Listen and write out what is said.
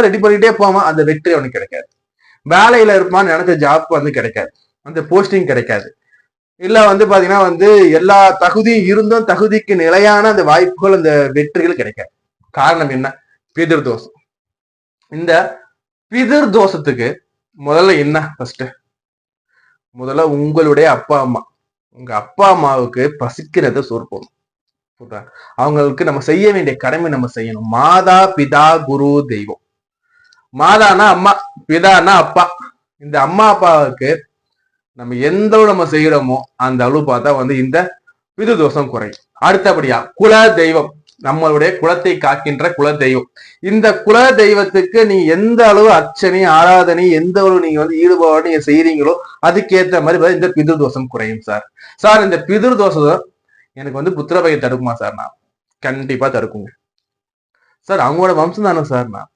Ready பண்ணிட்டே போவான், அந்த வெற்றி அவனுக்கு கிடைக்காது. வேலையில இருப்பான்னு நினைச்ச ஜாப் வந்து கிடைக்காது, அந்த போஸ்டிங் கிடைக்காது. இல்ல வந்து பாத்தீங்கன்னா வந்து எல்லா தகுதியும் இருந்தும் தகுதிக்கு நிலையான அந்த வாய்ப்புகள், அந்த வெற்றிகள் கிடைக்காது. காரணம் என்ன? பிதிர் தோஷம். இந்த பிதிர் தோஷத்துக்கு முதல்ல என்ன? முதல்ல உங்களுடைய அப்பா அம்மா, உங்க அப்பா அம்மாவுக்கு பசிக்கிறத சோறு போடணும். அவங்களுக்கு நம்ம செய்ய வேண்டிய கடமை நம்ம செய்யணும். மாதா பிதா குரு தெய்வம். மாதானா அம்மா, பிதானா அப்பா. இந்த அம்மா அப்பாவுக்கு நம்ம எந்த அளவு நம்ம செய்யறோமோ அந்த அளவு பார்த்தா வந்து இந்த பிது தோஷம் குறையும். அடுத்தபடியா குல தெய்வம், நம்மளுடைய குலத்தை காக்கின்ற குல தெய்வம். இந்த குல தெய்வத்துக்கு நீங்க எந்த அளவு அர்ச்சனை ஆராதனை எந்த அளவு நீங்க வந்து ஈடுபாடு நீங்க செய்யறீங்களோ அதுக்கேற்ற மாதிரி இந்த பிதிர் தோஷம் குறையும். சார் இந்த பிதிர் தோஷம் எனக்கு வந்து புத்திரபையை தடுக்குமா சார்? நான் கண்டிப்பா தடுக்குங்க சார். அவங்களோட வம்சம் தானே சார். நான்